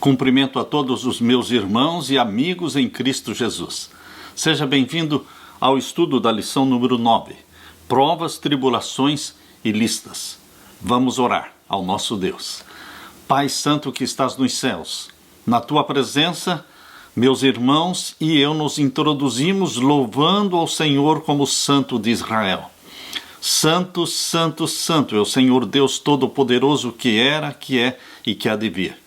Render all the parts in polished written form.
Cumprimento a todos os meus irmãos e amigos em Cristo Jesus. Seja bem-vindo ao estudo da lição número 9, Provas, Tribulações e Listas. Vamos orar ao nosso Deus. Pai Santo que estás nos céus, na Tua presença, meus irmãos e eu nos introduzimos louvando ao Senhor como Santo de Israel. Santo, Santo, Santo é o Senhor Deus Todo-Poderoso que era, que é e que há de vir.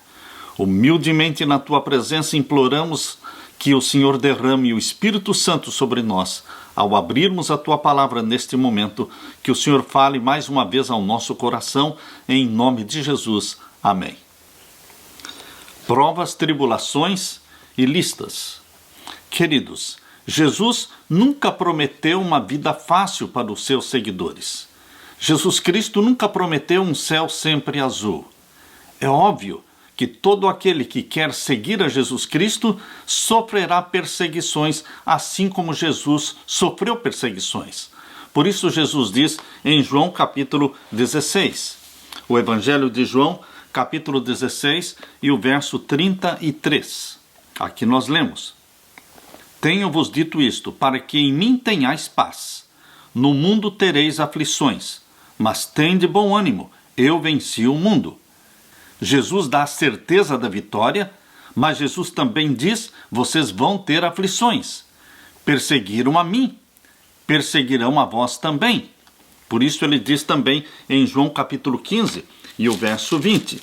Humildemente na Tua presença imploramos que o Senhor derrame o Espírito Santo sobre nós. Ao abrirmos a Tua palavra neste momento, que o Senhor fale mais uma vez ao nosso coração, em nome de Jesus. Amém. Provas, tribulações e listas. Queridos, Jesus nunca prometeu uma vida fácil para os seus seguidores. Jesus Cristo nunca prometeu um céu sempre azul. É óbvio que todo aquele que quer seguir a Jesus Cristo sofrerá perseguições, assim como Jesus sofreu perseguições. Por isso Jesus diz em João capítulo 16, o Evangelho de João, capítulo 16 e o verso 33. Aqui nós lemos: Tenho-vos dito isto, para que em mim tenhais paz. No mundo tereis aflições, mas tende bom ânimo, eu venci o mundo. Jesus dá a certeza da vitória, mas Jesus também diz: vocês vão ter aflições. Perseguiram a mim, perseguirão a vós também. Por isso ele diz também em João capítulo 15 e o verso 20.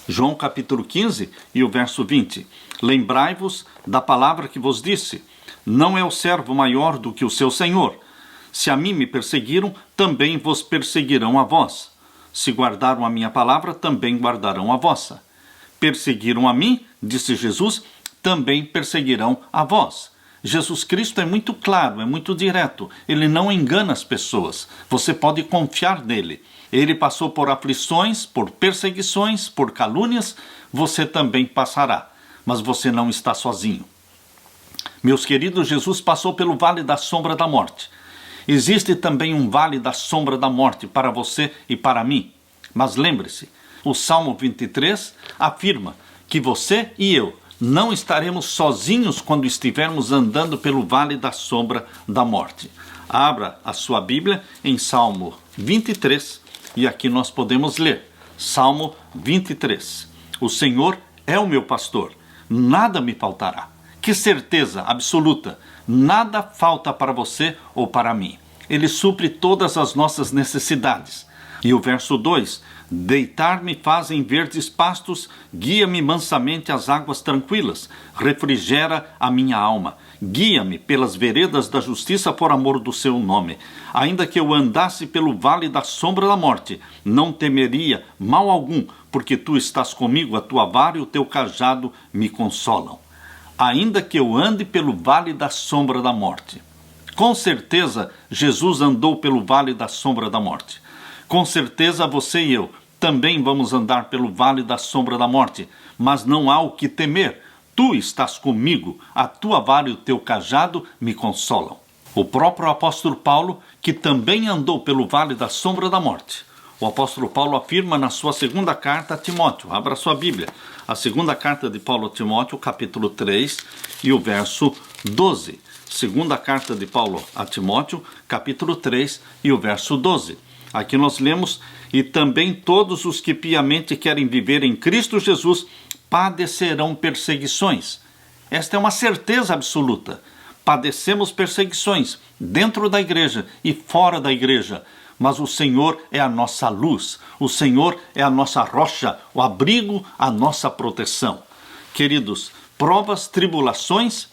João capítulo 15 e o verso 20. Lembrai-vos da palavra que vos disse: não é o servo maior do que o seu senhor. Se a mim me perseguiram, também vos perseguirão a vós. Se guardaram a minha palavra, também guardarão a vossa. Perseguiram a mim, disse Jesus, também perseguirão a vós. Jesus Cristo é muito claro, é muito direto. Ele não engana as pessoas. Você pode confiar nele. Ele passou por aflições, por perseguições, por calúnias. Você também passará. Mas você não está sozinho. Meus queridos, Jesus passou pelo vale da sombra da morte. Existe também um vale da sombra da morte para você e para mim. Mas lembre-se, o Salmo 23 afirma que você e eu não estaremos sozinhos quando estivermos andando pelo vale da sombra da morte. Abra a sua Bíblia em Salmo 23 e aqui nós podemos ler. Salmo 23. O Senhor é o meu pastor, nada me faltará. Que certeza absoluta! Nada falta para você ou para mim. Ele supre todas as nossas necessidades. E o verso 2: Deitar-me faz em verdes pastos, guia-me mansamente às águas tranquilas, refrigera a minha alma. Guia-me pelas veredas da justiça por amor do seu nome. Ainda que eu andasse pelo vale da sombra da morte, não temeria mal algum, porque tu estás comigo, a tua vara e o teu cajado me consolam. Ainda que eu ande pelo vale da sombra da morte. Com certeza, Jesus andou pelo vale da sombra da morte. Com certeza, você e eu também vamos andar pelo vale da sombra da morte, mas não há o que temer. Tu estás comigo, a tua vara e o teu cajado me consolam. O próprio apóstolo Paulo, que também andou pelo vale da sombra da morte. O apóstolo Paulo afirma na sua segunda carta a Timóteo. Abra sua Bíblia. A segunda carta de Paulo a Timóteo, capítulo 3 e o verso 12. Segunda carta de Paulo a Timóteo, capítulo 3 e o verso 12. Aqui nós lemos: E também todos os que piamente querem viver em Cristo Jesus padecerão perseguições. Esta é uma certeza absoluta. Padecemos perseguições dentro da igreja e fora da igreja. Mas o Senhor é a nossa luz, o Senhor é a nossa rocha, o abrigo, a nossa proteção. Queridos, provas, tribulações,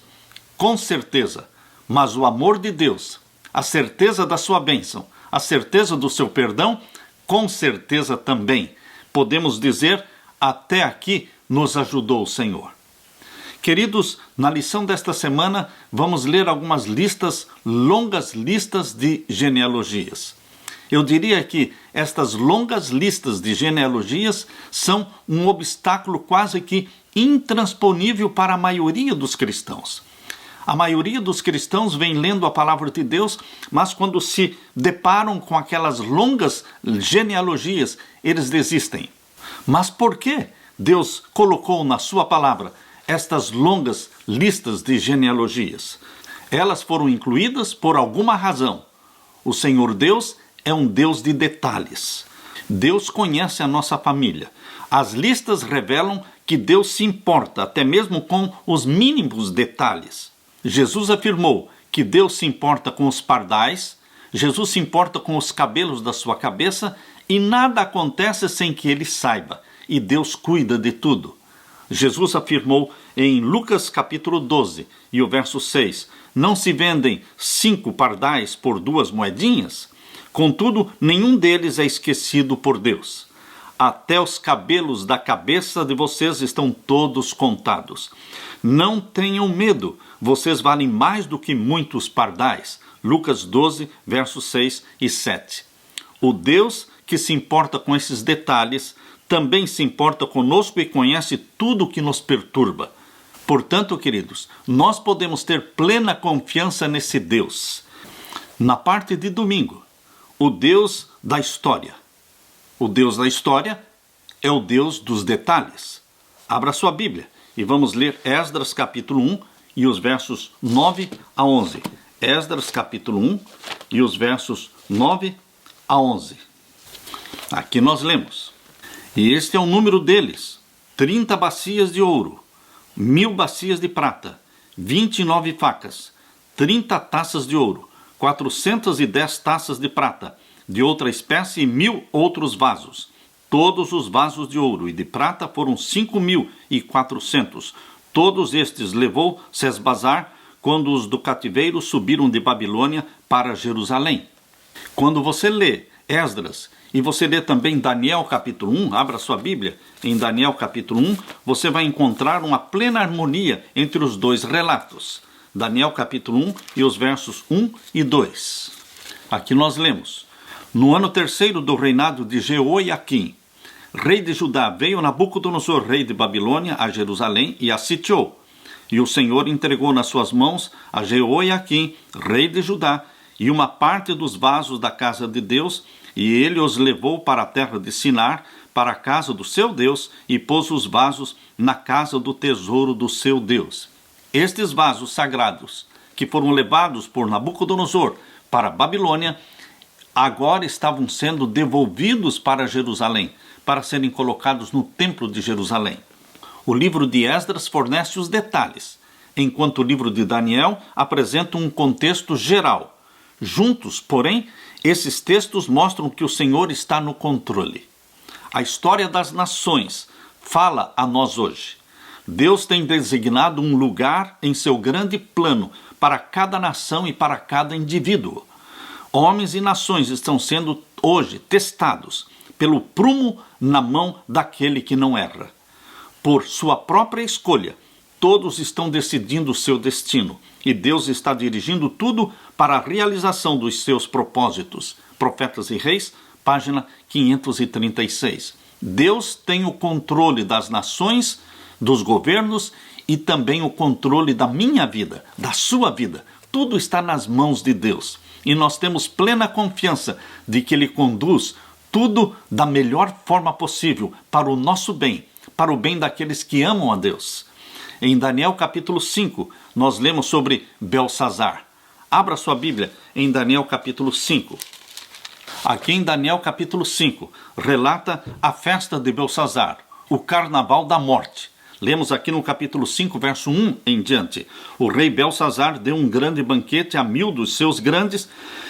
com certeza, mas o amor de Deus, a certeza da sua bênção, a certeza do seu perdão, com certeza também. Podemos dizer: até aqui nos ajudou o Senhor. Queridos, na lição desta semana, vamos ler algumas listas, longas listas de genealogias. Eu diria que estas longas listas de genealogias são um obstáculo quase que intransponível para a maioria dos cristãos. A maioria dos cristãos vem lendo a palavra de Deus, mas quando se deparam com aquelas longas genealogias, eles desistem. Mas por quê? Deus colocou na sua palavra estas longas listas de genealogias. Elas foram incluídas por alguma razão. O Senhor Deus é um Deus de detalhes. Deus conhece a nossa família. As listas revelam que Deus se importa até mesmo com os mínimos detalhes. Jesus afirmou que Deus se importa com os pardais, Jesus se importa com os cabelos da sua cabeça e nada acontece sem que ele saiba, e Deus cuida de tudo. Jesus afirmou em Lucas capítulo 12 e o verso 6, não se vendem 5 pardais por 2 moedinhas? Contudo, nenhum deles é esquecido por Deus. Até os cabelos da cabeça de vocês estão todos contados. Não tenham medo, vocês valem mais do que muitos pardais. Lucas 12, versos 6 e 7. O Deus que se importa com esses detalhes também se importa conosco e conhece tudo o que nos perturba. Portanto, queridos, nós podemos ter plena confiança nesse Deus. Na parte de domingo, o Deus da história. O Deus da história é o Deus dos detalhes. Abra sua Bíblia e vamos ler Esdras capítulo 1 e os versos 9 a 11. Esdras capítulo 1 e os versos 9 a 11. Aqui nós lemos. E este é o número deles: 30 bacias de ouro, 1000 bacias de prata, 29 facas, 30 taças de ouro, 410 taças de prata, de outra espécie, e 1000 outros vasos. Todos os vasos de ouro e de prata foram 5.400. Todos estes levou Sesbazar quando os do cativeiro subiram de Babilônia para Jerusalém. Quando você lê Esdras e você lê também Daniel capítulo 1, abra sua Bíblia, em Daniel capítulo 1, você vai encontrar uma plena harmonia entre os dois relatos. Daniel capítulo 1 e os versos 1 e 2. Aqui nós lemos: no ano 3º do reinado de Jeoiaquim, rei de Judá, veio Nabucodonosor, rei de Babilônia, a Jerusalém e a sitiou. E o Senhor entregou nas suas mãos a Jeoiaquim, rei de Judá, e uma parte dos vasos da casa de Deus, e ele os levou para a terra de Sinar, para a casa do seu Deus, e pôs os vasos na casa do tesouro do seu Deus. Estes vasos sagrados, que foram levados por Nabucodonosor para a Babilônia, agora estavam sendo devolvidos para Jerusalém, para serem colocados no templo de Jerusalém. O livro de Esdras fornece os detalhes, enquanto o livro de Daniel apresenta um contexto geral. Juntos, porém, esses textos mostram que o Senhor está no controle. A história das nações fala a nós hoje. Deus tem designado um lugar em seu grande plano para cada nação e para cada indivíduo. Homens e nações estão sendo hoje testados pelo prumo na mão daquele que não erra. Por sua própria escolha, todos estão decidindo o seu destino, e Deus está dirigindo tudo para a realização dos seus propósitos. Profetas e Reis, página 536. Deus tem o controle das nações, dos governos e também o controle da minha vida, da sua vida. Tudo está nas mãos de Deus. E nós temos plena confiança de que Ele conduz tudo da melhor forma possível para o nosso bem, para o bem daqueles que amam a Deus. Em Daniel capítulo 5, nós lemos sobre Belsazar. Abra sua Bíblia em Daniel capítulo 5. Aqui em Daniel capítulo 5, relata a festa de Belsazar, o carnaval da morte. Lemos aqui no capítulo 5, verso 1 em diante. O rei Belsazar deu um grande banquete a 1000 dos seus grandes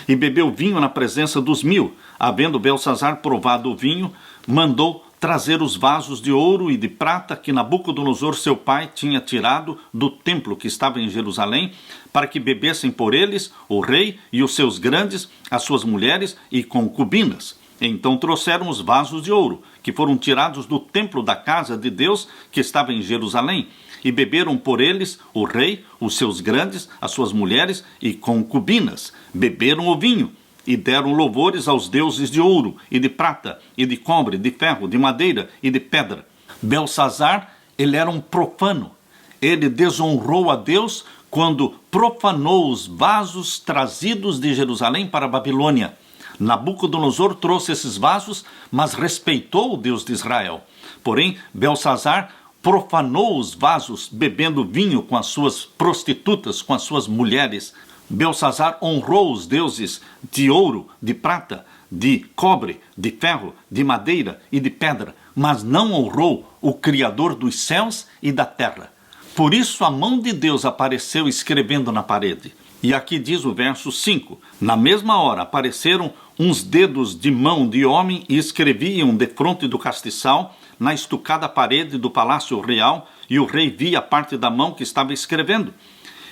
e bebeu vinho na presença dos 1000. Havendo Belsazar provado o vinho, mandou trazer os vasos de ouro e de prata que Nabucodonosor, seu pai, tinha tirado do templo que estava em Jerusalém, para que bebessem por eles o rei e os seus grandes, as suas mulheres e concubinas. Então trouxeram os vasos de ouro, que foram tirados do templo da casa de Deus, que estava em Jerusalém, e beberam por eles o rei, os seus grandes, as suas mulheres e concubinas. Beberam o vinho, e deram louvores aos deuses de ouro, e de prata, e de cobre, de ferro, de madeira e de pedra. Belsazar, ele era um profano. Ele desonrou a Deus quando profanou os vasos trazidos de Jerusalém para a Babilônia. Nabucodonosor trouxe esses vasos, mas respeitou o Deus de Israel. Porém, Belsazar profanou os vasos, bebendo vinho com as suas prostitutas, com as suas mulheres. Belsazar honrou os deuses de ouro, de prata, de cobre, de ferro, de madeira e de pedra, mas não honrou o Criador dos céus e da terra. Por isso a mão de Deus apareceu escrevendo na parede. E aqui diz o verso 5: na mesma hora apareceram uns dedos de mão de homem e escreviam defronte do castiçal, na estucada parede do palácio real, e o rei via a parte da mão que estava escrevendo.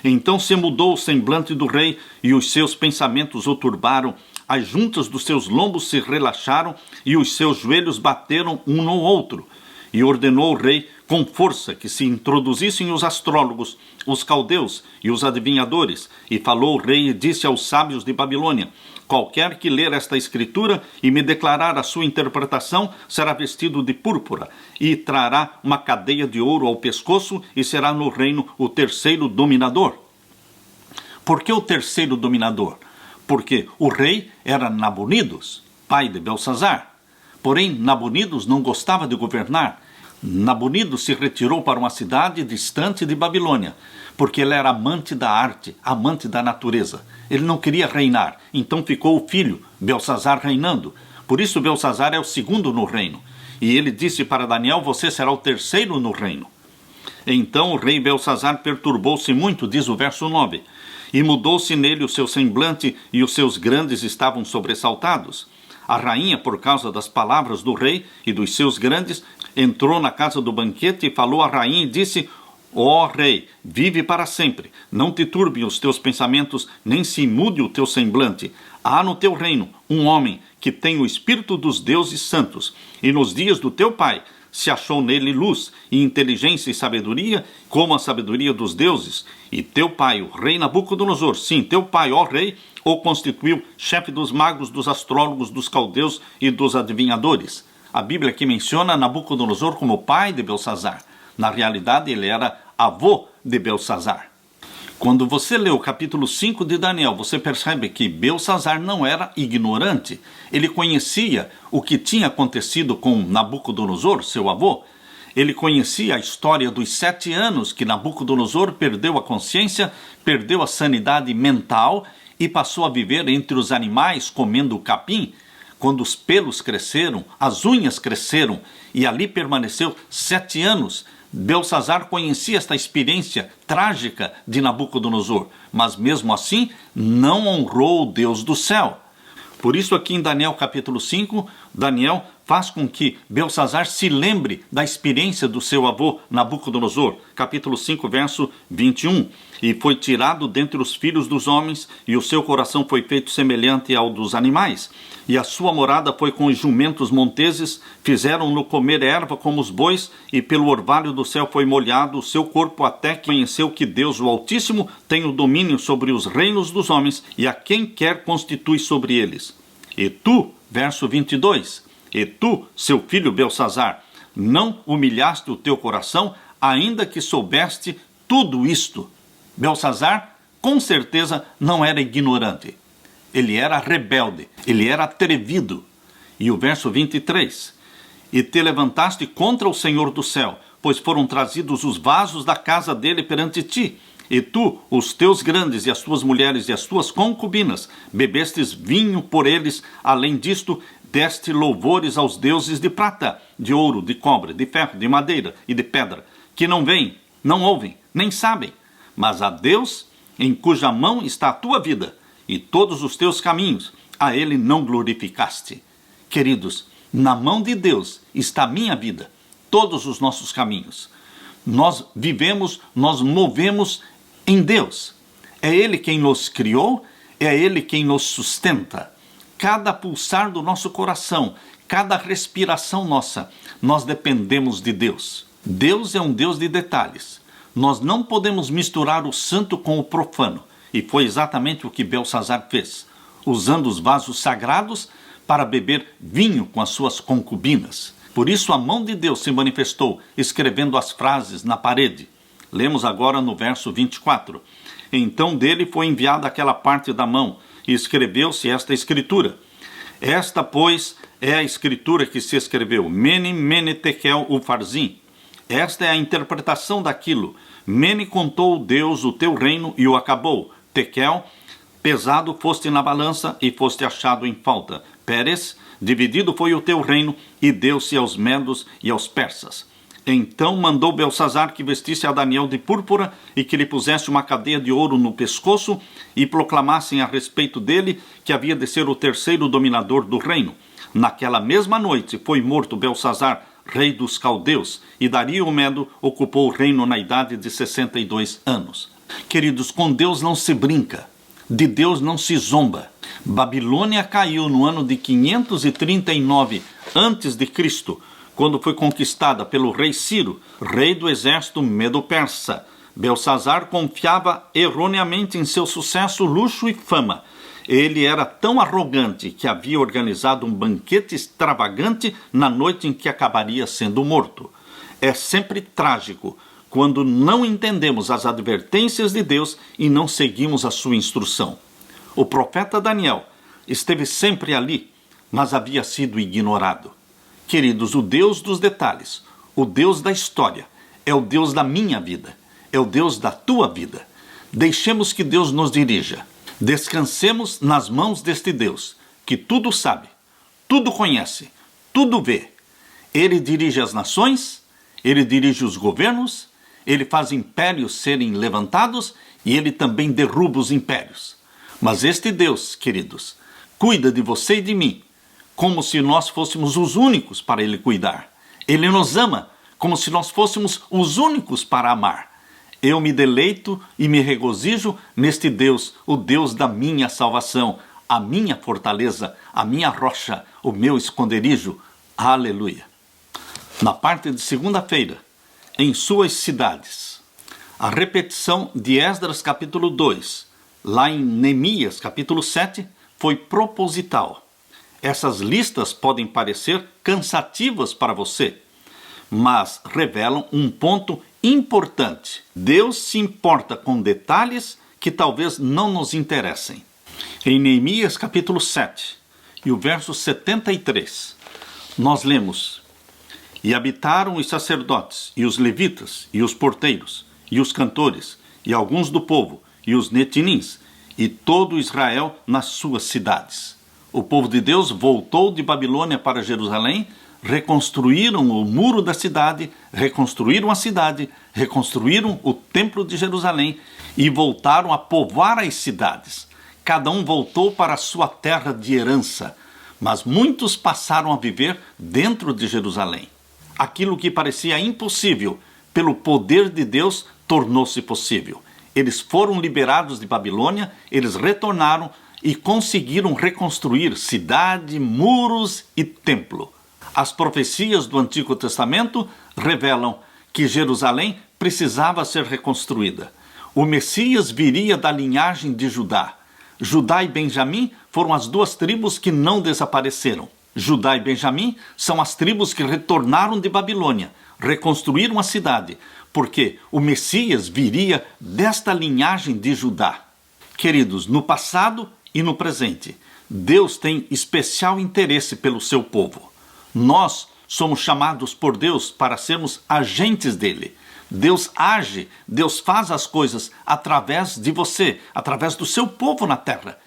Então se mudou o semblante do rei, e os seus pensamentos o turbaram, as juntas dos seus lombos se relaxaram, e os seus joelhos bateram um no outro. E ordenou o rei com força que se introduzissem os astrólogos, os caldeus e os adivinhadores. E falou o rei e disse aos sábios de Babilônia: qualquer que ler esta escritura e me declarar a sua interpretação será vestido de púrpura e trará uma cadeia de ouro ao pescoço e será no reino o terceiro dominador. Por que o terceiro dominador? Porque o rei era Nabonidos, pai de Belsazar. Porém, Nabonidos não gostava de governar. Nabonidos se retirou para uma cidade distante de Babilônia, porque ele era amante da arte, amante da natureza. Ele não queria reinar, então ficou o filho, Belsazar, reinando. Por isso Belsazar é o segundo no reino. E ele disse para Daniel: você será o terceiro no reino. Então o rei Belsazar perturbou-se muito, diz o verso 9, e mudou-se nele o seu semblante, e os seus grandes estavam sobressaltados. A rainha, por causa das palavras do rei e dos seus grandes, entrou na casa do banquete e falou à rainha e disse: ó rei, vive para sempre, não te turbem os teus pensamentos, nem se mude o teu semblante. Há no teu reino um homem que tem o espírito dos deuses santos, e nos dias do teu pai se achou nele luz, e inteligência e sabedoria, como a sabedoria dos deuses. E teu pai, o rei Nabucodonosor, sim, teu pai, ó rei, o constituiu chefe dos magos, dos astrólogos, dos caldeus e dos adivinhadores. A Bíblia aqui menciona Nabucodonosor como pai de Belsazar. Na realidade, ele era avô de Belsazar. Quando você lê o capítulo 5 de Daniel, você percebe que Belsazar não era ignorante. Ele conhecia o que tinha acontecido com Nabucodonosor, seu avô. Ele conhecia a história dos 7 anos que Nabucodonosor perdeu a consciência, perdeu a sanidade mental e passou a viver entre os animais comendo capim, quando os pelos cresceram, as unhas cresceram, e ali permaneceu 7 anos. Belsazar conhecia esta experiência trágica de Nabucodonosor, mas mesmo assim não honrou o Deus do céu. Por isso aqui em Daniel capítulo 5, Daniel faz com que Belsazar se lembre da experiência do seu avô Nabucodonosor. Capítulo 5, verso 21. E foi tirado dentre os filhos dos homens, e o seu coração foi feito semelhante ao dos animais. E a sua morada foi com os jumentos monteses, fizeram-no comer erva como os bois, e pelo orvalho do céu foi molhado o seu corpo, até que conheceu que Deus, o Altíssimo, tem o domínio sobre os reinos dos homens, e a quem quer constitui sobre eles. E tu, verso 22, e tu, seu filho Belsazar, não humilhaste o teu coração, ainda que soubeste tudo isto. Belsazar, com certeza, não era ignorante. Ele era rebelde, ele era atrevido. E o verso 23, e te levantaste contra o Senhor do céu, pois foram trazidos os vasos da casa dele perante ti. E tu, os teus grandes e as tuas mulheres e as tuas concubinas, bebestes vinho por eles, além disto, deste louvores aos deuses de prata, de ouro, de cobre, de ferro, de madeira e de pedra, que não veem, não ouvem, nem sabem, mas a Deus, em cuja mão está a tua vida, e todos os teus caminhos, a ele não glorificaste. Queridos, na mão de Deus está a minha vida, todos os nossos caminhos. Nós vivemos, nós movemos em Deus. É Ele quem nos criou, é Ele quem nos sustenta. Cada pulsar do nosso coração, cada respiração nossa, nós dependemos de Deus. Deus é um Deus de detalhes. Nós não podemos misturar o santo com o profano. E foi exatamente o que Belsazar fez, usando os vasos sagrados para beber vinho com as suas concubinas. Por isso a mão de Deus se manifestou, escrevendo as frases na parede. Lemos agora no verso 24. Então dele foi enviada aquela parte da mão, e escreveu-se esta escritura. Esta, pois, é a escritura que se escreveu, Mene, Mene, Tekel, Ufarzim. Esta é a interpretação daquilo. Mene contou Deus o teu reino e o acabou. Tekel, pesado foste na balança e foste achado em falta. Pérez, dividido foi o teu reino e deu-se aos medos e aos persas. Então mandou Belsazar que vestisse a Daniel de púrpura e que lhe pusesse uma cadeia de ouro no pescoço e proclamassem a respeito dele que havia de ser o terceiro dominador do reino. Naquela mesma noite foi morto Belsazar, rei dos caldeus, e Dario o Medo ocupou o reino na idade de 62 anos. Queridos, com Deus não se brinca, de Deus não se zomba. Babilônia caiu no ano de 539 a.C., quando foi conquistada pelo rei Ciro, rei do exército medo-persa. Belsazar confiava erroneamente em seu sucesso, luxo e fama. Ele era tão arrogante que havia organizado um banquete extravagante na noite em que acabaria sendo morto. É sempre trágico quando não entendemos as advertências de Deus e não seguimos a sua instrução. O profeta Daniel esteve sempre ali, mas havia sido ignorado. Queridos, o Deus dos detalhes, o Deus da história, é o Deus da minha vida, é o Deus da tua vida. Deixemos que Deus nos dirija. Descansemos nas mãos deste Deus, que tudo sabe, tudo conhece, tudo vê. Ele dirige as nações, ele dirige os governos, ele faz impérios serem levantados e ele também derruba os impérios. Mas este Deus, queridos, cuida de você e de mim, como se nós fôssemos os únicos para ele cuidar. Ele nos ama como se nós fôssemos os únicos para amar. Eu me deleito e me regozijo neste Deus, o Deus da minha salvação, a minha fortaleza, a minha rocha, o meu esconderijo. Aleluia. Na parte de segunda-feira, em suas cidades, a repetição de Esdras capítulo 2, lá em Neemias capítulo 7, foi proposital. Essas listas podem parecer cansativas para você, mas revelam um ponto importante. Deus se importa com detalhes que talvez não nos interessem. Em Neemias capítulo 7 e o verso 73, nós lemos: E habitaram os sacerdotes, e os levitas, e os porteiros, e os cantores, e alguns do povo, e os netinins, e todo Israel nas suas cidades. O povo de Deus voltou de Babilônia para Jerusalém, reconstruíram o muro da cidade, reconstruíram a cidade, reconstruíram o templo de Jerusalém e voltaram a povoar as cidades. Cada um voltou para a sua terra de herança, mas muitos passaram a viver dentro de Jerusalém. Aquilo que parecia impossível, pelo poder de Deus, tornou-se possível. Eles foram liberados de Babilônia, eles retornaram e conseguiram reconstruir cidade, muros e templo. As profecias do Antigo Testamento revelam que Jerusalém precisava ser reconstruída. O Messias viria da linhagem de Judá. Judá e Benjamim foram as duas tribos que não desapareceram. Judá e Benjamim são as tribos que retornaram de Babilônia, reconstruíram a cidade, porque o Messias viria desta linhagem de Judá. Queridos, no passado e no presente, Deus tem especial interesse pelo seu povo. Nós somos chamados por Deus para sermos agentes dele. Deus age, Deus faz as coisas através de você, através do seu povo na terra.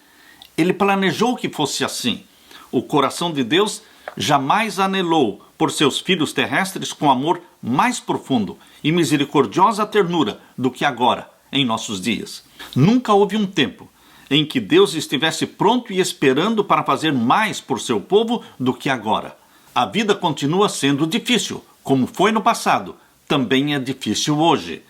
Ele planejou que fosse assim. O coração de Deus jamais anelou por seus filhos terrestres com amor mais profundo e misericordiosa ternura do que agora, em nossos dias. Nunca houve um tempo em que Deus estivesse pronto e esperando para fazer mais por seu povo do que agora. A vida continua sendo difícil, como foi no passado, também é difícil hoje.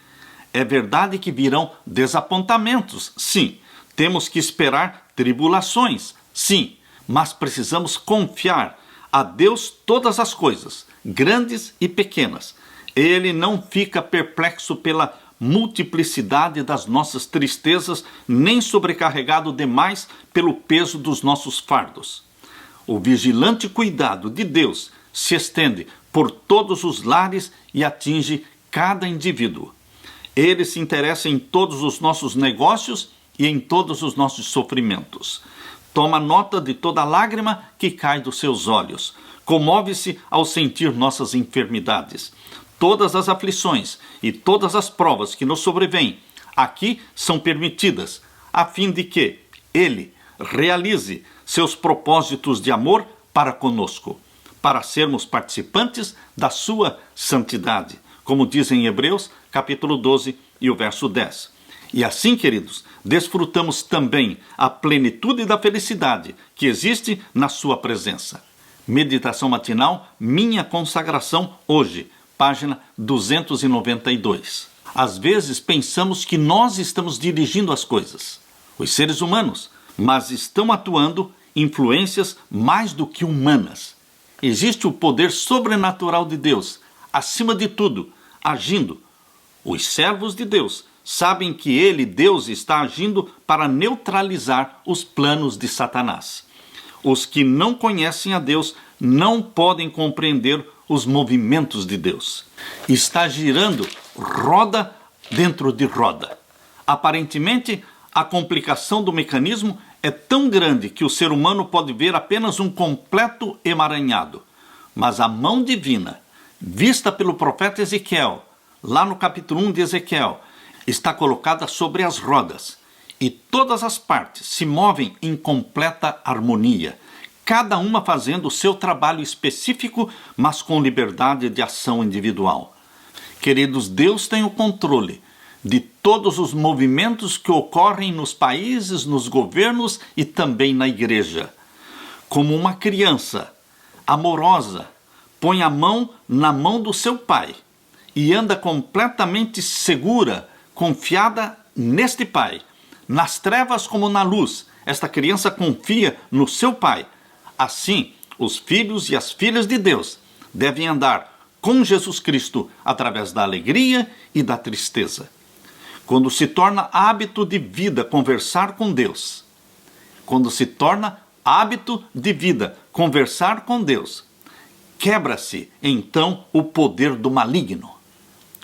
É verdade que virão desapontamentos, sim. Temos que esperar tribulações, sim. Mas precisamos confiar a Deus todas as coisas, grandes e pequenas. Ele não fica perplexo pela multiplicidade das nossas tristezas, nem sobrecarregado demais pelo peso dos nossos fardos. O vigilante cuidado de Deus se estende por todos os lares e atinge cada indivíduo. Ele se interessa em todos os nossos negócios e em todos os nossos sofrimentos. Toma nota de toda lágrima que cai dos seus olhos. Comove-se ao sentir nossas enfermidades. Todas as aflições e todas as provas que nos sobrevêm aqui são permitidas, a fim de que Ele realize seus propósitos de amor para conosco, para sermos participantes da sua santidade, como diz em Hebreus, capítulo 12 e o verso 10. E assim, queridos, desfrutamos também a plenitude da felicidade que existe na sua presença. Meditação matinal, minha consagração hoje, página 292. Às vezes pensamos que nós estamos dirigindo as coisas, os seres humanos, mas estão atuando influências mais do que humanas. Existe o poder sobrenatural de Deus, acima de tudo, agindo. Os servos de Deus sabem que Ele, Deus, está agindo para neutralizar os planos de Satanás. Os que não conhecem a Deus não podem compreender os movimentos de Deus. Está girando roda dentro de roda. Aparentemente, a complicação do mecanismo é tão grande que o ser humano pode ver apenas um completo emaranhado. Mas a mão divina, vista pelo profeta Ezequiel, lá no capítulo 1 de Ezequiel, está colocada sobre as rodas, e todas as partes se movem em completa harmonia, cada uma fazendo o seu trabalho específico, mas com liberdade de ação individual. Queridos, Deus tem o controle de todos os movimentos que ocorrem nos países, nos governos e também na igreja. Como uma criança amorosa põe a mão na mão do seu pai e anda completamente segura, confiada neste pai, nas trevas como na luz, esta criança confia no seu pai. Assim, os filhos e as filhas de Deus devem andar com Jesus Cristo através da alegria e da tristeza. Quando se torna hábito de vida conversar com Deus, quebra-se então o poder do maligno.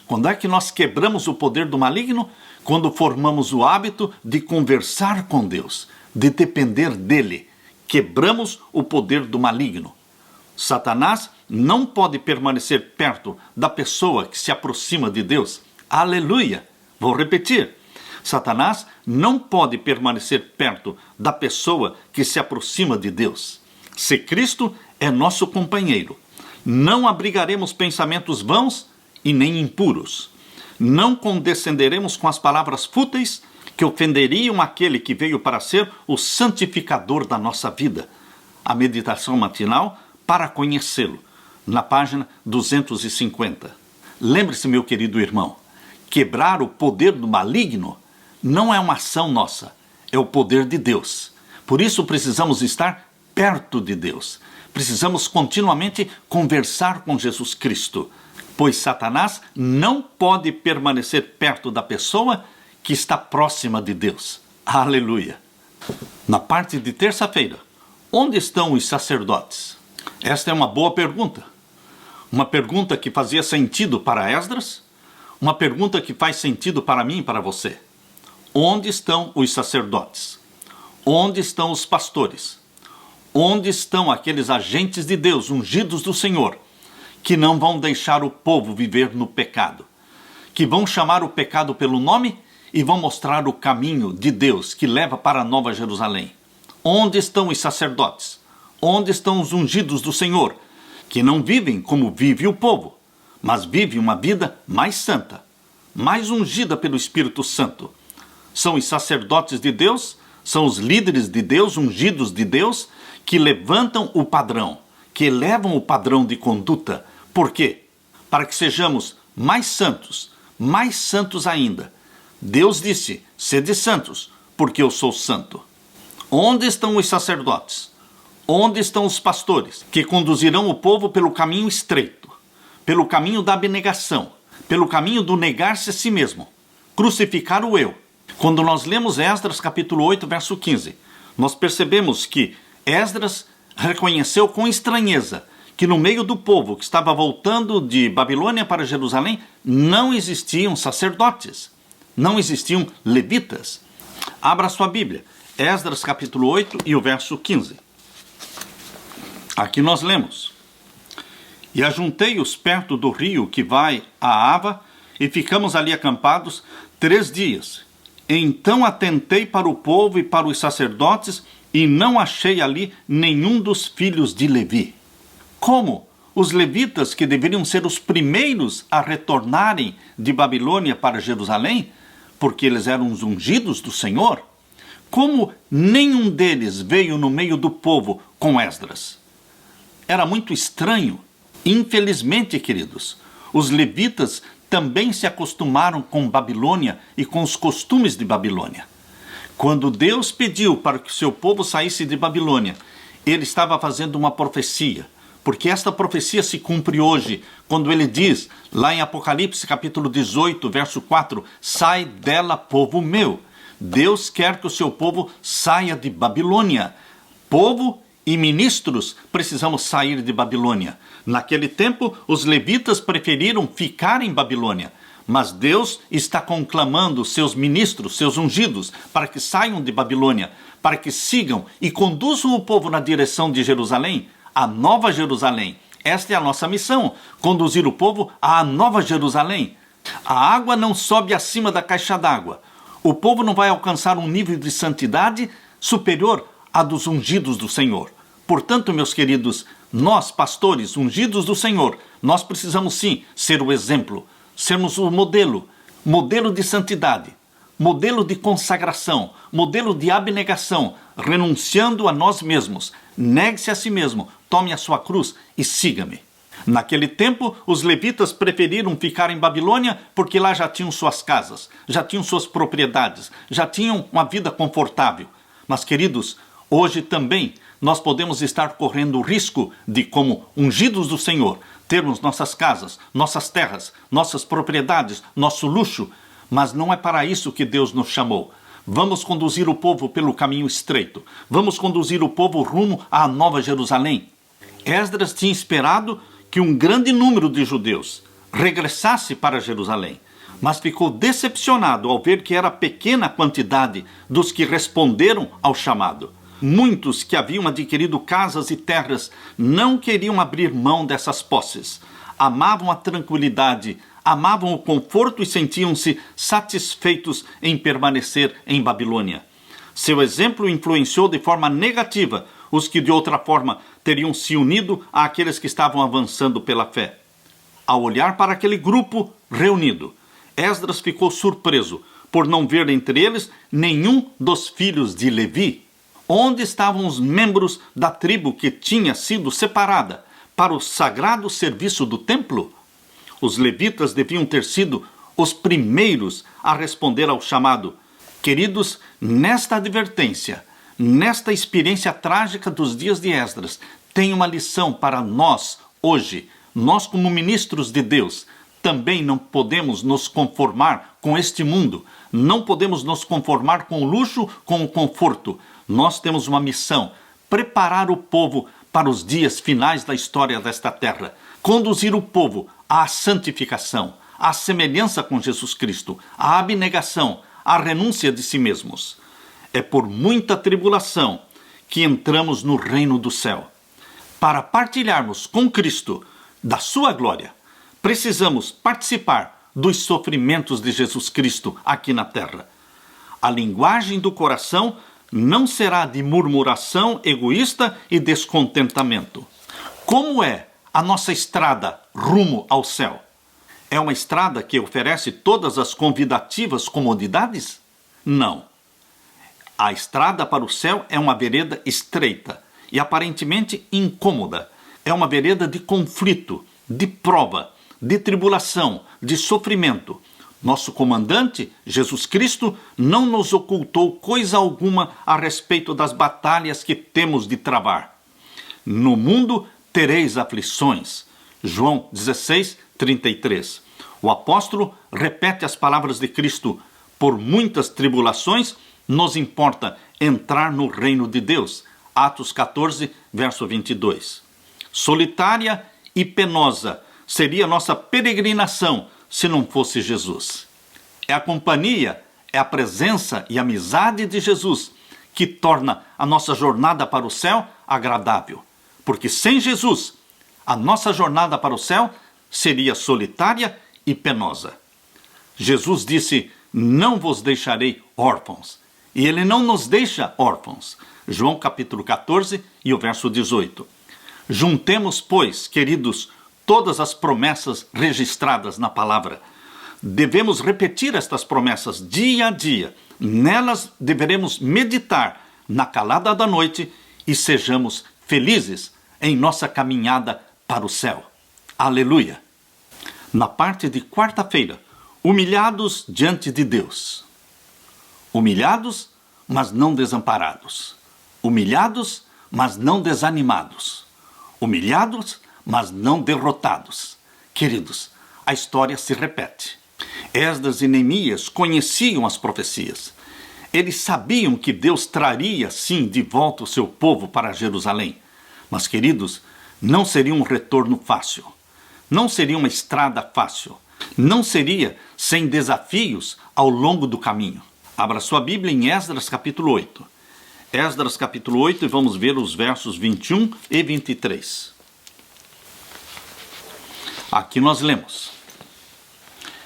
Quando é que nós quebramos o poder do maligno? Quando formamos o hábito de conversar com Deus, de depender dele. Quebramos o poder do maligno. Satanás não pode permanecer perto da pessoa que se aproxima de Deus. Aleluia! Vou repetir. Satanás não pode permanecer perto da pessoa que se aproxima de Deus. Se Cristo é nosso companheiro, não abrigaremos pensamentos vãos e nem impuros. Não condescenderemos com as palavras fúteis que ofenderiam aquele que veio para ser o santificador da nossa vida. A meditação matinal para conhecê-lo, na página 250. Lembre-se, meu querido irmão, quebrar o poder do maligno não é uma ação nossa, é o poder de Deus. Por isso precisamos estar perto de Deus. Precisamos continuamente conversar com Jesus Cristo, pois Satanás não pode permanecer perto da pessoa que está próxima de Deus. Aleluia! Na parte de terça-feira, onde estão os sacerdotes? Esta é uma boa pergunta. Uma pergunta que fazia sentido para Esdras, uma pergunta que faz sentido para mim e para você. Onde estão os sacerdotes? Onde estão os pastores? Onde estão aqueles agentes de Deus, ungidos do Senhor, que não vão deixar o povo viver no pecado, que vão chamar o pecado pelo nome e vão mostrar o caminho de Deus que leva para a Nova Jerusalém? Onde estão os sacerdotes? Onde estão os ungidos do Senhor, que não vivem como vive o povo, mas vivem uma vida mais santa, mais ungida pelo Espírito Santo? São os sacerdotes de Deus, são os líderes de Deus, ungidos de Deus, que levantam o padrão, que elevam o padrão de conduta. Por quê? Para que sejamos mais santos ainda. Deus disse: sede santos, porque eu sou santo. Onde estão os sacerdotes? Onde estão os pastores, que conduzirão o povo pelo caminho estreito, pelo caminho da abnegação, pelo caminho do negar-se a si mesmo, crucificar o eu? Quando nós lemos Esdras capítulo 8, verso 15, nós percebemos que Esdras reconheceu com estranheza que no meio do povo que estava voltando de Babilônia para Jerusalém não existiam sacerdotes, não existiam levitas. Abra sua Bíblia, Esdras capítulo 8 e o verso 15. Aqui nós lemos: E ajuntei-os perto do rio que vai a Ava, e ficamos ali acampados 3 dias. Então atentei para o povo e para os sacerdotes, e não achei ali nenhum dos filhos de Levi. Como os levitas, que deveriam ser os primeiros a retornarem de Babilônia para Jerusalém, porque eles eram os ungidos do Senhor, como nenhum deles veio no meio do povo com Esdras? Era muito estranho. Infelizmente, queridos, os levitas também se acostumaram com Babilônia e com os costumes de Babilônia. Quando Deus pediu para que o seu povo saísse de Babilônia, ele estava fazendo uma profecia, porque esta profecia se cumpre hoje, quando ele diz, lá em Apocalipse capítulo 18, verso 4, sai dela, povo meu. Deus quer que o seu povo saia de Babilônia. Povo e ministros precisamos sair de Babilônia. Naquele tempo, os levitas preferiram ficar em Babilônia, mas Deus está conclamando seus ministros, seus ungidos, para que saiam de Babilônia, para que sigam e conduzam o povo na direção de Jerusalém, a Nova Jerusalém. Esta é a nossa missão, conduzir o povo à Nova Jerusalém. A água não sobe acima da caixa d'água. O povo não vai alcançar um nível de santidade superior à dos ungidos do Senhor. Portanto, meus queridos, nós, pastores ungidos do Senhor, nós precisamos sim ser o exemplo, sermos o modelo de santidade, modelo de consagração, modelo de abnegação, renunciando a nós mesmos. Negue-se a si mesmo, tome a sua cruz e siga-me. Naquele tempo, os levitas preferiram ficar em Babilônia porque lá já tinham suas casas, já tinham suas propriedades, já tinham uma vida confortável. Mas, queridos, hoje também nós podemos estar correndo o risco de, como ungidos do Senhor, termos nossas casas, nossas terras, nossas propriedades, nosso luxo, mas não é para isso que Deus nos chamou. Vamos conduzir o povo pelo caminho estreito. Vamos conduzir o povo rumo à Nova Jerusalém. Esdras tinha esperado que um grande número de judeus regressasse para Jerusalém, mas ficou decepcionado ao ver que era pequena a quantidade dos que responderam ao chamado. Muitos que haviam adquirido casas e terras não queriam abrir mão dessas posses. Amavam a tranquilidade, amavam o conforto e sentiam-se satisfeitos em permanecer em Babilônia. Seu exemplo influenciou de forma negativa os que de outra forma teriam se unido àqueles que estavam avançando pela fé. Ao olhar para aquele grupo reunido, Esdras ficou surpreso por não ver entre eles nenhum dos filhos de Levi. Onde estavam os membros da tribo que tinha sido separada para o sagrado serviço do templo? Os levitas deviam ter sido os primeiros a responder ao chamado. Queridos, nesta advertência, nesta experiência trágica dos dias de Esdras, tem uma lição para nós hoje. Nós, como ministros de Deus, também não podemos nos conformar com este mundo. Não podemos nos conformar com o luxo, com o conforto. Nós temos uma missão: preparar o povo para os dias finais da história desta terra. Conduzir o povo à santificação, à semelhança com Jesus Cristo, à abnegação, à renúncia de si mesmos. É por muita tribulação que entramos no reino do céu. Para partilharmos com Cristo da sua glória, precisamos participar dos sofrimentos de Jesus Cristo aqui na terra. A linguagem do coração não será de murmuração egoísta e descontentamento. Como é a nossa estrada rumo ao céu? É uma estrada que oferece todas as convidativas comodidades? Não. A estrada para o céu é uma vereda estreita e aparentemente incômoda. É uma vereda de conflito, de prova, de tribulação, de sofrimento. Nosso comandante, Jesus Cristo, não nos ocultou coisa alguma a respeito das batalhas que temos de travar. No mundo tereis aflições. João 16, 33. O apóstolo repete as palavras de Cristo: por muitas tribulações nos importa entrar no reino de Deus. Atos 14, verso 22. Solitária e penosa seria nossa peregrinação se não fosse Jesus. É a companhia, é a presença e a amizade de Jesus que torna a nossa jornada para o céu agradável. Porque sem Jesus, a nossa jornada para o céu seria solitária e penosa. Jesus disse: não vos deixarei órfãos. E ele não nos deixa órfãos. João capítulo 14 e o verso 18. Juntemos, pois, queridos, todas as promessas registradas na palavra. Devemos repetir estas promessas dia a dia. Nelas deveremos meditar na calada da noite e sejamos felizes em nossa caminhada para o céu. Aleluia! Na parte de quarta-feira, humilhados diante de Deus. Humilhados, mas não desamparados. Humilhados, mas não desanimados. Humilhados, mas não derrotados. Queridos, a história se repete. Esdras e Neemias conheciam as profecias. Eles sabiam que Deus traria, sim, de volta o seu povo para Jerusalém. Mas, queridos, não seria um retorno fácil. Não seria uma estrada fácil. Não seria sem desafios ao longo do caminho. Abra sua Bíblia em Esdras capítulo 8. Esdras capítulo 8 e vamos ver os versos 21 e 23. Aqui nós lemos: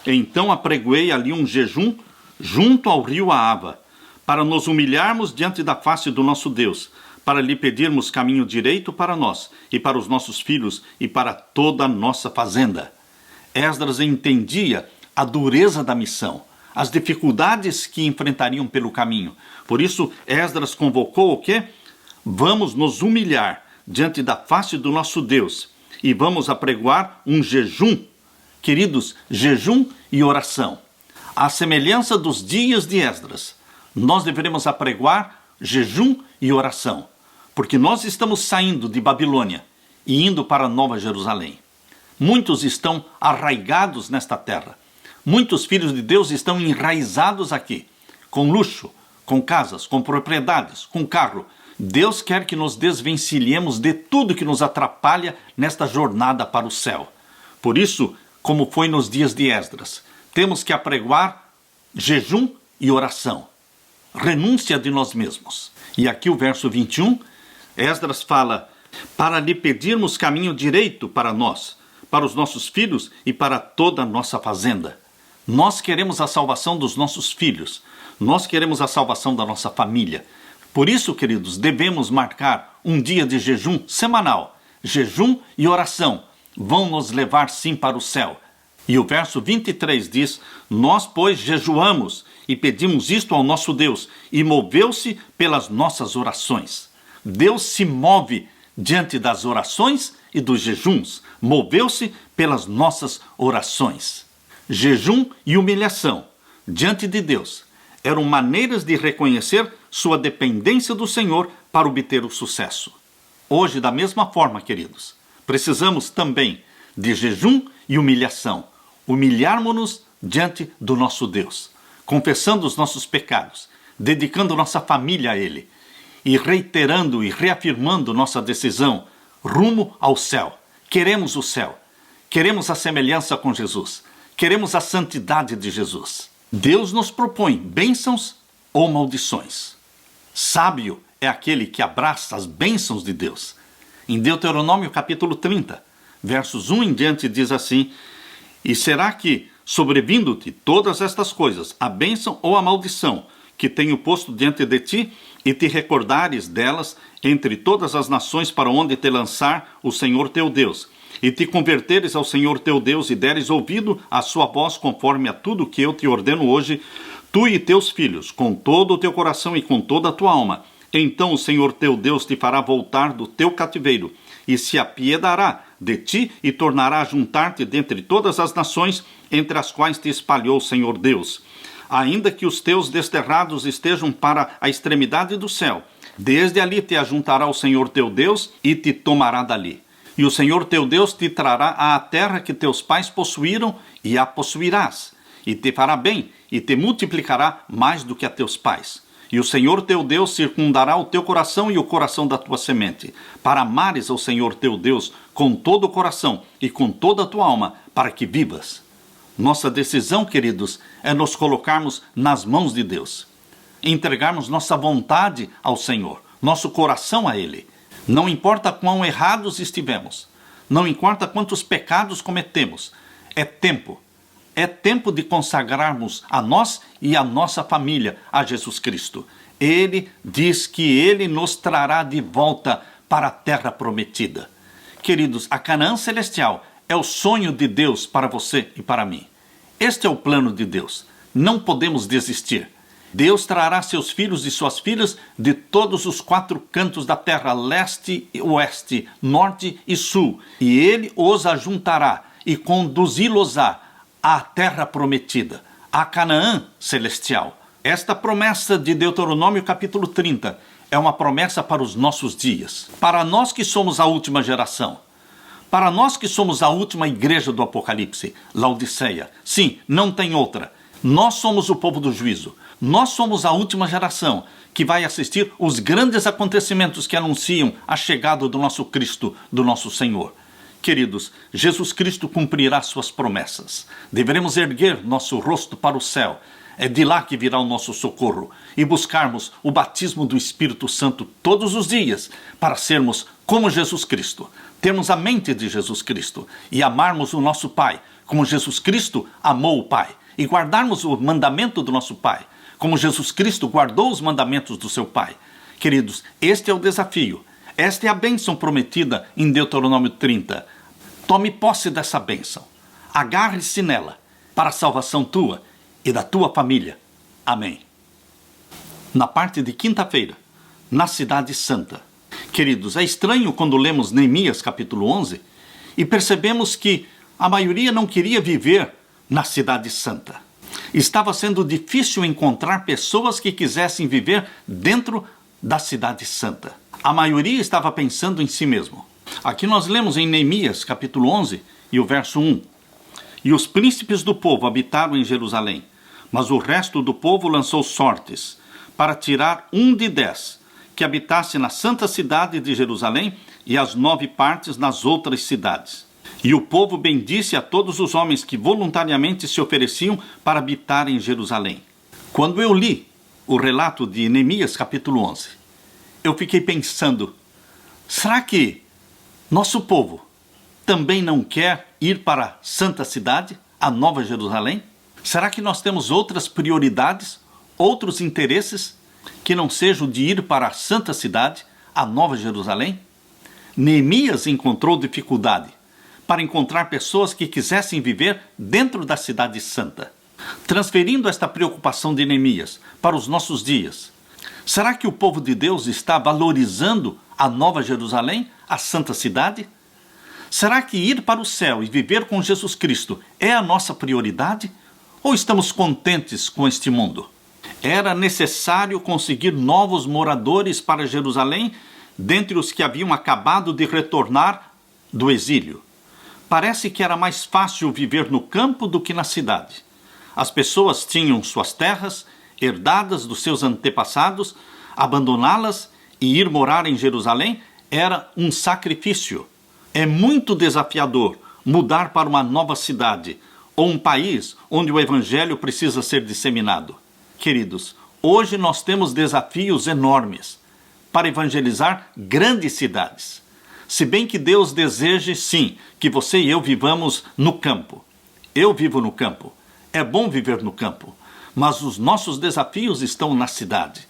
então apregoei ali um jejum junto ao rio Ahava, para nos humilharmos diante da face do nosso Deus, para lhe pedirmos caminho direito para nós, e para os nossos filhos, e para toda a nossa fazenda. Esdras entendia a dureza da missão, as dificuldades que enfrentariam pelo caminho. Por isso, Esdras convocou o quê? Vamos nos humilhar diante da face do nosso Deus, e vamos apregoar um jejum. Queridos, jejum e oração. À semelhança dos dias de Esdras, nós deveremos apregoar jejum e oração, porque nós estamos saindo de Babilônia e indo para Nova Jerusalém. Muitos estão arraigados nesta terra. Muitos filhos de Deus estão enraizados aqui, com luxo, com casas, com propriedades, com carro. Deus quer que nos desvencilhemos de tudo que nos atrapalha nesta jornada para o céu. Por isso, como foi nos dias de Esdras, temos que apregoar jejum e oração. Renúncia de nós mesmos. E aqui o verso 21, Esdras fala: para lhe pedirmos caminho direito para nós, para os nossos filhos e para toda a nossa fazenda. Nós queremos a salvação dos nossos filhos. Nós queremos a salvação da nossa família. Por isso, queridos, devemos marcar um dia de jejum semanal. Jejum e oração vão nos levar sim para o céu. E o verso 23 diz: nós, pois, jejuamos e pedimos isto ao nosso Deus, e moveu-se pelas nossas orações. Deus se move diante das orações e dos jejuns. Moveu-se pelas nossas orações. Jejum e humilhação diante de Deus eram maneiras de reconhecer sua dependência do Senhor para obter o sucesso. Hoje, da mesma forma, queridos, precisamos também de jejum e humilhação. Humilharmos-nos diante do nosso Deus, confessando os nossos pecados, dedicando nossa família a Ele e reiterando e reafirmando nossa decisão rumo ao céu. Queremos o céu, queremos a semelhança com Jesus, queremos a santidade de Jesus. Deus nos propõe bênçãos ou maldições. Sábio é aquele que abraça as bênçãos de Deus. Em Deuteronômio capítulo 30, versos 1 em diante diz assim: e será que, sobrevindo-te todas estas coisas, a bênção ou a maldição que tenho posto diante de ti, e te recordares delas entre todas as nações para onde te lançar o Senhor teu Deus, e te converteres ao Senhor teu Deus e deres ouvido à sua voz conforme a tudo que eu te ordeno hoje, tu e teus filhos, com todo o teu coração e com toda a tua alma, então o Senhor teu Deus te fará voltar do teu cativeiro, e se apiedará de ti e tornará a juntar-te dentre todas as nações entre as quais te espalhou o Senhor Deus. Ainda que os teus desterrados estejam para a extremidade do céu, desde ali te ajuntará o Senhor teu Deus e te tomará dali. E o Senhor teu Deus te trará à terra que teus pais possuíram, e a possuirás, e te fará bem, e te multiplicará mais do que a teus pais. E o Senhor teu Deus circundará o teu coração e o coração da tua semente, para amares ao Senhor teu Deus com todo o coração e com toda a tua alma, para que vivas. Nossa decisão, queridos, é nos colocarmos nas mãos de Deus. e entregarmos nossa vontade ao Senhor, nosso coração a Ele. Não importa quão errados estivemos, não importa quantos pecados cometemos, é tempo de consagrarmos a nós e a nossa família a Jesus Cristo. Ele diz que Ele nos trará de volta para a terra prometida. Queridos, a Canaã celestial é o sonho de Deus para você e para mim. Este é o plano de Deus. Não podemos desistir. Deus trará seus filhos e suas filhas de todos os 4 cantos da terra, leste e oeste, norte e sul, e Ele os ajuntará e conduzi-los-á à terra prometida, a Canaã celestial. Esta promessa de Deuteronômio capítulo 30 é uma promessa para os nossos dias. Para nós que somos a última geração, para nós que somos a última igreja do Apocalipse, Laodiceia, sim, não tem outra. Nós somos o povo do juízo. Nós somos a última geração que vai assistir os grandes acontecimentos que anunciam a chegada do nosso Cristo, do nosso Senhor. Queridos, Jesus Cristo cumprirá suas promessas. Deveremos erguer nosso rosto para o céu. É de lá que virá o nosso socorro. E buscarmos o batismo do Espírito Santo todos os dias para sermos como Jesus Cristo. Termos a mente de Jesus Cristo e amarmos o nosso Pai como Jesus Cristo amou o Pai. E guardarmos o mandamento do nosso Pai como Jesus Cristo guardou os mandamentos do seu Pai. Queridos, este é o desafio. Esta é a bênção prometida em Deuteronômio 30. Tome posse dessa bênção. Agarre-se nela para a salvação tua e da tua família. Amém. Na parte de quinta-feira, na Cidade Santa. Queridos, é estranho quando lemos Neemias capítulo 11 e percebemos que a maioria não queria viver na Cidade Santa. Estava sendo difícil encontrar pessoas que quisessem viver dentro da Cidade Santa. A maioria estava pensando em si mesmo. Aqui nós lemos em Neemias capítulo 11 e o verso 1. E os príncipes do povo habitaram em Jerusalém, mas o resto do povo lançou sortes para tirar 1 de 10, que habitasse na santa cidade de Jerusalém e as 9 partes nas outras cidades. E o povo bendisse a todos os homens que voluntariamente se ofereciam para habitar em Jerusalém. Quando eu li o relato de Neemias capítulo 11, eu fiquei pensando, será que nosso povo também não quer ir para a santa cidade, a Nova Jerusalém? Será que nós temos outras prioridades, outros interesses, que não sejam de ir para a santa cidade, a Nova Jerusalém? Neemias encontrou dificuldade para encontrar pessoas que quisessem viver dentro da cidade santa. Transferindo esta preocupação de Neemias para os nossos dias, será que o povo de Deus está valorizando a Nova Jerusalém, a santa cidade? Será que ir para o céu e viver com Jesus Cristo é a nossa prioridade? Ou estamos contentes com este mundo? Era necessário conseguir novos moradores para Jerusalém, dentre os que haviam acabado de retornar do exílio. Parece que era mais fácil viver no campo do que na cidade. As pessoas tinham suas terras, herdadas dos seus antepassados, abandoná-las e ir morar em Jerusalém era um sacrifício. É muito desafiador mudar para uma nova cidade ou um país onde o evangelho precisa ser disseminado. Queridos, hoje nós temos desafios enormes para evangelizar grandes cidades. Se bem que Deus deseje, sim, que você e eu vivamos no campo. Eu vivo no campo. É bom viver no campo. Mas os nossos desafios estão na cidade.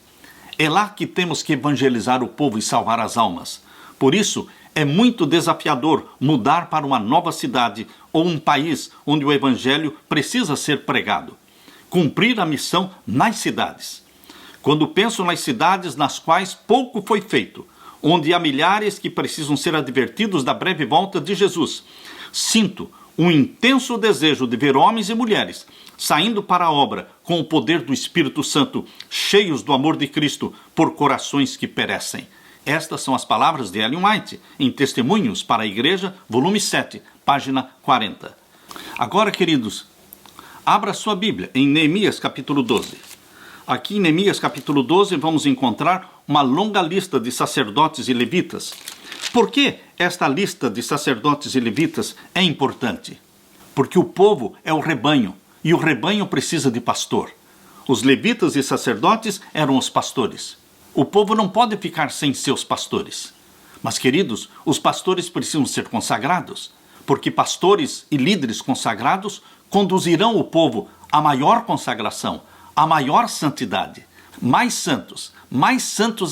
É lá que temos que evangelizar o povo e salvar as almas. Por isso, é muito desafiador mudar para uma nova cidade ou um país onde o evangelho precisa ser pregado. Cumprir a missão nas cidades. Quando penso nas cidades nas quais pouco foi feito, onde há milhares que precisam ser advertidos da breve volta de Jesus, sinto um intenso desejo de ver homens e mulheres saindo para a obra com o poder do Espírito Santo, cheios do amor de Cristo por corações que perecem. Estas são as palavras de Ellen White, em Testemunhos para a Igreja, volume 7, página 40. Agora, queridos, abra sua Bíblia em Neemias capítulo 12. Aqui em Neemias capítulo 12 vamos encontrar uma longa lista de sacerdotes e levitas. Por que esta lista de sacerdotes e levitas é importante? Porque o povo é o rebanho, e o rebanho precisa de pastor. Os levitas e sacerdotes eram os pastores. O povo não pode ficar sem seus pastores. Mas, queridos, os pastores precisam ser consagrados, porque pastores e líderes consagrados conduzirão o povo à maior consagração, à maior santidade. Mais santos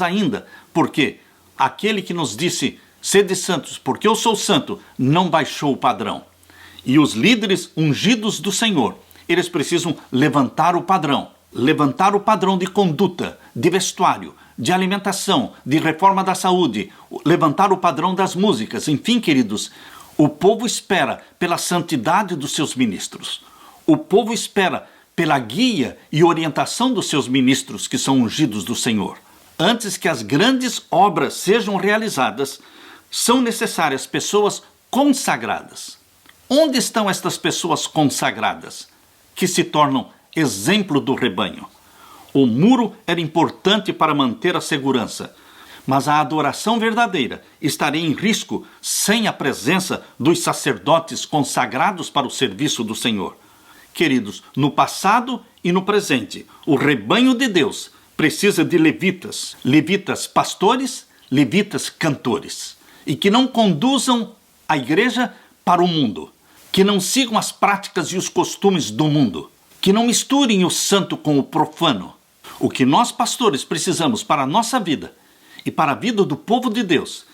ainda, porque aquele que nos disse, sede santos, porque eu sou santo, não baixou o padrão. E os líderes ungidos do Senhor, eles precisam levantar o padrão de conduta, de vestuário, de alimentação, de reforma da saúde, levantar o padrão das músicas. Enfim, queridos, o povo espera pela santidade dos seus ministros. O povo espera pela guia e orientação dos seus ministros que são ungidos do Senhor. Antes que as grandes obras sejam realizadas, são necessárias pessoas consagradas. Onde estão estas pessoas consagradas, que se tornam exemplo do rebanho? O muro era importante para manter a segurança, mas a adoração verdadeira estaria em risco sem a presença dos sacerdotes consagrados para o serviço do Senhor. Queridos, no passado e no presente, o rebanho de Deus precisa de levitas pastores, levitas cantores, e que não conduzam a igreja para o mundo, que não sigam as práticas e os costumes do mundo, que não misturem o santo com o profano. O que nós pastores precisamos para a nossa vida e para a vida do povo de Deus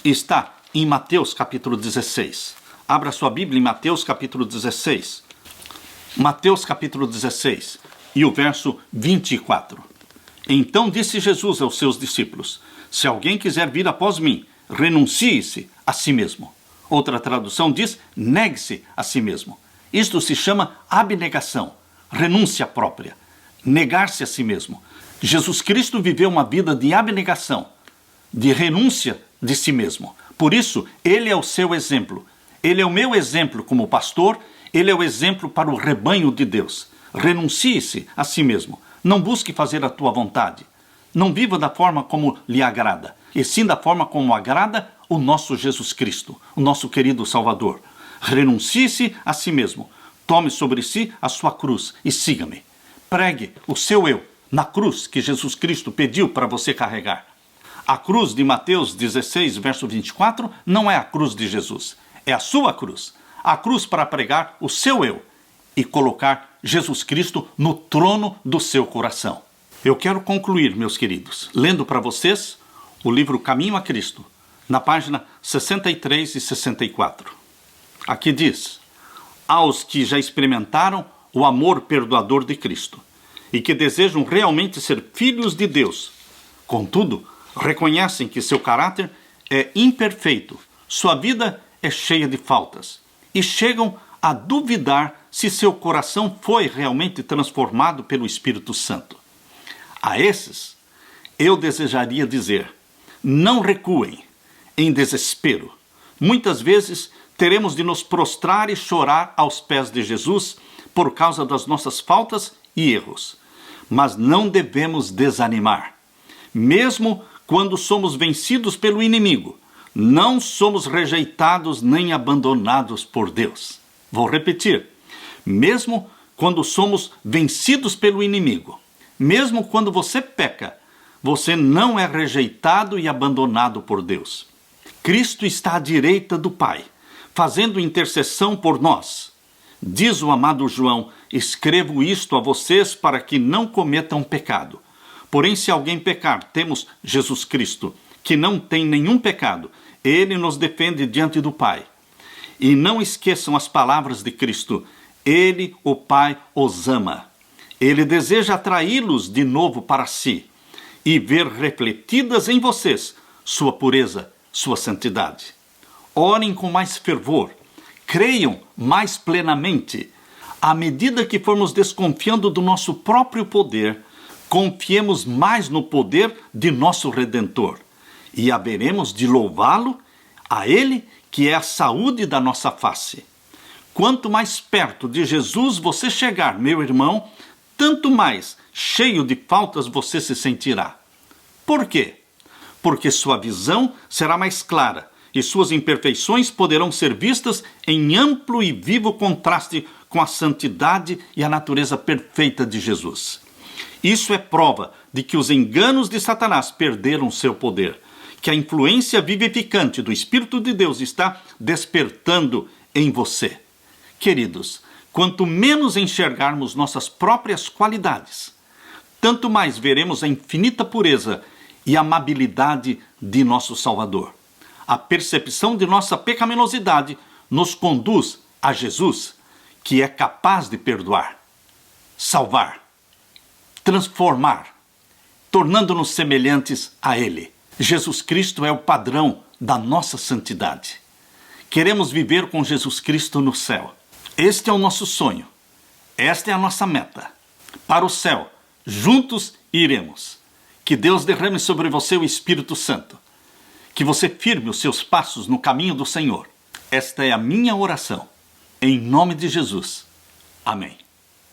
está em Mateus capítulo 16. Abra sua Bíblia em Mateus capítulo 16. Mateus capítulo 16 e o verso 24. Então disse Jesus aos seus discípulos: se alguém quiser vir após mim, renuncie-se a si mesmo. Outra tradução diz: negue-se a si mesmo. Isto se chama abnegação, renúncia própria. Negar-se a si mesmo. Jesus Cristo viveu uma vida de abnegação, de renúncia de si mesmo. Por isso, ele é o seu exemplo. Ele é o meu exemplo como pastor, ele é o exemplo para o rebanho de Deus. Renuncie-se a si mesmo. Não busque fazer a tua vontade. Não viva da forma como lhe agrada, e sim da forma como agrada o nosso Jesus Cristo, o nosso querido Salvador. Renuncie-se a si mesmo. Tome sobre si a sua cruz e siga-me. Pregue o seu eu na cruz que Jesus Cristo pediu para você carregar. A cruz de Mateus 16, verso 24, não é a cruz de Jesus. É a sua cruz. A cruz para pregar o seu eu e colocar Jesus Cristo no trono do seu coração. Eu quero concluir, meus queridos, lendo para vocês o livro Caminho a Cristo, na página 63 e 64. Aqui diz: aos que já experimentaram o amor perdoador de Cristo e que desejam realmente ser filhos de Deus, contudo, reconhecem que seu caráter é imperfeito, sua vida é cheia de faltas e chegam a duvidar se seu coração foi realmente transformado pelo Espírito Santo. A esses, eu desejaria dizer: não recuem em desespero. Muitas vezes teremos de nos prostrar e chorar aos pés de Jesus por causa das nossas faltas e erros. Mas não devemos desanimar. Mesmo quando somos vencidos pelo inimigo, não somos rejeitados nem abandonados por Deus. Vou repetir. Mesmo quando somos vencidos pelo inimigo, mesmo quando você peca, você não é rejeitado e abandonado por Deus. Cristo está à direita do Pai, fazendo intercessão por nós. Diz o amado João: escrevo isto a vocês para que não cometam pecado. Porém, se alguém pecar, temos Jesus Cristo, que não tem nenhum pecado. Ele nos defende diante do Pai. E não esqueçam as palavras de Cristo: Ele, o Pai, os ama. Ele deseja atraí-los de novo para si e ver refletidas em vocês sua pureza, sua santidade. Orem com mais fervor, creiam mais plenamente. À medida que formos desconfiando do nosso próprio poder, confiemos mais no poder de nosso Redentor e haveremos de louvá-lo, a Ele que é a saúde da nossa face. Quanto mais perto de Jesus você chegar, meu irmão, tanto mais cheio de faltas você se sentirá. Por quê? Porque sua visão será mais clara e suas imperfeições poderão ser vistas em amplo e vivo contraste com a santidade e a natureza perfeita de Jesus. Isso é prova de que os enganos de Satanás perderam seu poder, que a influência vivificante do Espírito de Deus está despertando em você. Queridos, quanto menos enxergarmos nossas próprias qualidades, tanto mais veremos a infinita pureza e amabilidade de nosso Salvador. A percepção de nossa pecaminosidade nos conduz a Jesus, que é capaz de perdoar, salvar, transformar, tornando-nos semelhantes a Ele. Jesus Cristo é o padrão da nossa santidade. Queremos viver com Jesus Cristo no céu. Este é o nosso sonho. Esta é a nossa meta. Para o céu, juntos iremos. Que Deus derrame sobre você o Espírito Santo. Que você firme os seus passos no caminho do Senhor. Esta é a minha oração. Em nome de Jesus. Amém.